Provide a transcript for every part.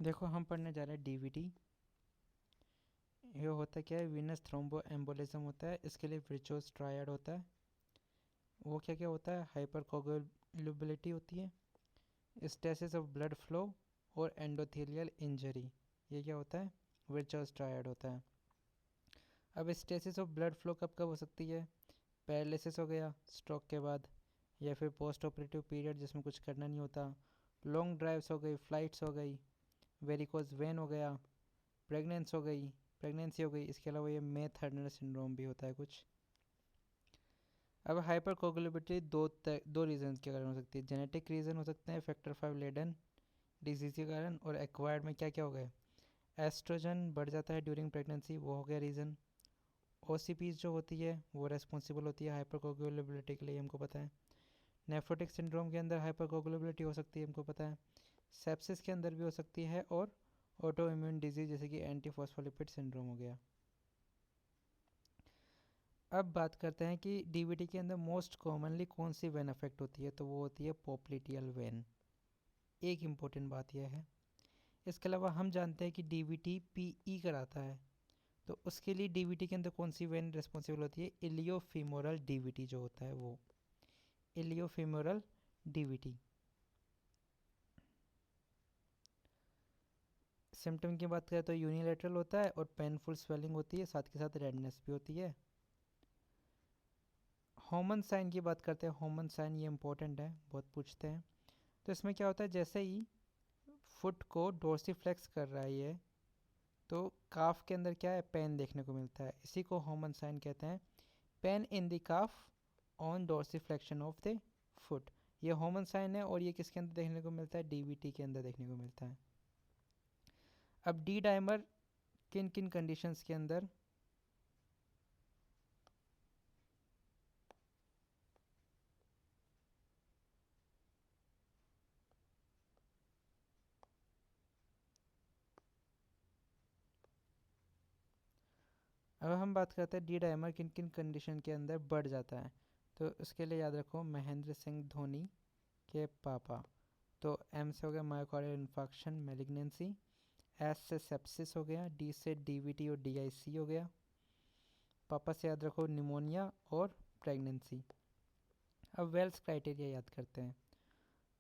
देखो हम पढ़ने जा रहे हैं डीवीटी। ये होता क्या है, वीनस थ्रोम्बो एम्बोलिज्म होता है, इसके लिए विर्चुअस ट्रायड होता है। वो क्या क्या होता है, हाइपर कोगुलेबिलिटी होती है, स्टेसिस ऑफ ब्लड फ्लो और एंडोथेलियल इंजरी। ये क्या होता है, विर्चुअस ट्रायड होता है। अब स्टेसिस ऑफ ब्लड फ्लो कब कब हो सकती है, पैरालिसिस हो गया स्ट्रोक के बाद, या फिर पोस्ट ऑपरेटिव पीरियड जिसमें कुछ करना नहीं होता, लॉन्ग ड्राइव्स हो गई, फ्लाइट्स हो गई, वेरिकोज वेन हो गया, प्रेगनेंसी हो गई। इसके अलावा ये मे थर्नर सिंड्रोम भी होता है कुछ। अब हाइपर कोगुलेबिलिटी दो रीजन के कारण हो सकती है। जेनेटिक रीज़न हो सकते हैं, फैक्टर 5 लेडन डिजीज़ के कारण, और एक्वायर्ड में क्या क्या हो गए, एस्ट्रोजन बढ़ जाता है ड्यूरिंग प्रेगनेंसी, वो हो गया रीज़न। ओसीपीज जो होती है वो रेस्पॉन्सिबल होती है हाइपर कोगुलेबिलिटी के लिए, हमको पता है। नेफ्रोटिक सिंड्रोम के अंदर हाइपर कोगुलेबिलिटी हो सकती है, हमको पता है। सेप्सिस के अंदर भी हो सकती है, और ऑटो इम्यून डिजीज जैसे कि एंटी फॉस्फोलिपिड सिंड्रोम हो गया। अब बात करते हैं कि डीवीटी के अंदर मोस्ट कॉमनली कौन सी वेन अफेक्ट होती है, तो वो होती है पोप्लिटियल वेन। एक इम्पोर्टेंट बात यह है। इसके अलावा हम जानते हैं कि डीवीटी पीई कराता है, तो उसके लिए डीवीटी के अंदर कौन सी वेन रिस्पॉन्सिबल होती है, इलियोफीमोरल डीवीटी जो होता है वो, इलियोफीमोरल डीवीटी। सिम्टम की बात करें तो यूनिलेटरल होता है और पेनफुल स्वेलिंग होती है, साथ के साथ रेडनेस भी होती है। होमन साइन की बात करते हैं, होमन साइन ये इंपॉर्टेंट है, बहुत पूछते हैं। तो इसमें क्या होता है, जैसे ही फुट को डोर्सीफ्लेक्स कर रहा है ये, तो काफ के अंदर क्या है, पेन देखने को मिलता है, इसी को होमन साइन कहते हैं। Pain in the calf on dorsiflexion of the foot, ये होमन साइन है, और ये किसके अंदर देखने को मिलता है, डीवीटी के अंदर देखने को मिलता है। अब डी डाइमर किन किन कंडीशंस के अंदर, अब हम बात करते हैं डी डाइमर किन किन कंडीशन के अंदर बढ़ जाता है। तो उसके लिए याद रखो, महेंद्र सिंह धोनी के पापा, तो एम से हो गया मायोकार्डियल इन्फार्क्शन मैलिग्नेंसी, एस से सेप्सिस हो गया, डी से डीवीटी और डीआईसी हो गया, पापा से याद रखो निमोनिया और प्रेगनेंसी। अब वेल्स क्राइटेरिया याद करते हैं।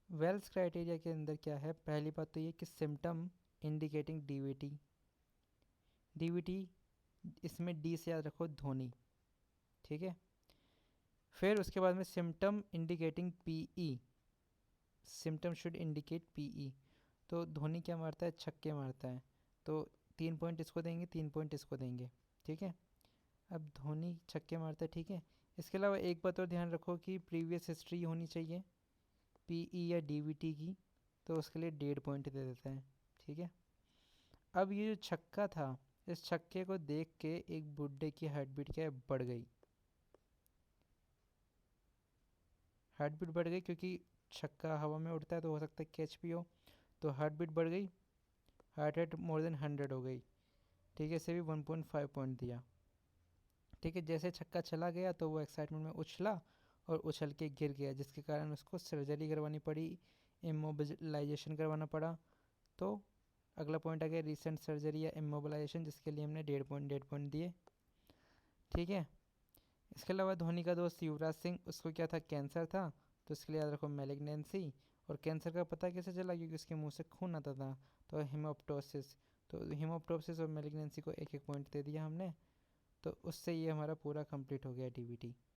वेल्स क्राइटेरिया के अंदर क्या है, पहली बात तो ये कि सिम्टम इंडिकेटिंग डीवीटी, डीवीटी इसमें डी से याद रखो धोनी, ठीक है। फिर उसके बाद में symptom indicating PE, symptom should indicate PE. तो धोनी क्या मारता है, छक्के मारता है, तो 3 पॉइंट इसको देंगे, 3 पॉइंट इसको देंगे, ठीक है। अब धोनी छक्के मारता है, ठीक है। इसके अलावा एक बात और ध्यान रखो कि प्रीवियस हिस्ट्री होनी चाहिए पीई या डीवीटी की, तो उसके लिए 1.5 पॉइंट दे देते हैं, ठीक है। अब ये जो छक्का था, इस छक्के को देख के एक बुड्ढे की हार्ट बीट क्या है, बढ़ गई, हार्ट बीट बढ़ गई, क्योंकि छक्का हवा में उड़ता है तो हो सकता है कैच भी हो, तो हार्ट बीट बढ़ गई, हार्ट रेट मोर देन 100 हो गई, ठीक है। इसे भी 1.5 पॉइंट दिया, ठीक है। जैसे छक्का चला गया तो वो एक्साइटमेंट में उछला और उछल के गिर गया, जिसके कारण उसको सर्जरी करवानी पड़ी, इमोबिलाइजेशन करवाना पड़ा। तो अगला पॉइंट आ गया रिसेंट सर्जरी या इमोबिलाइजेशन, जिसके लिए हमने 1.5 पॉइंट दिए, ठीक है। इसके अलावा धोनी का दोस्त युवराज सिंह, उसको क्या था, कैंसर था, तो इसके लिए याद रखो मैलिग्नेंसी। और कैंसर का पता कैसे चला, क्योंकि उसके मुंह से खून आता था, तो हिमोप्टोसिस। तो हिमोप्टोसिस और मैलिग्नेंसी को 1-1 पॉइंट दे दिया हमने, तो उससे ये हमारा पूरा कंप्लीट हो गया डीवीटी।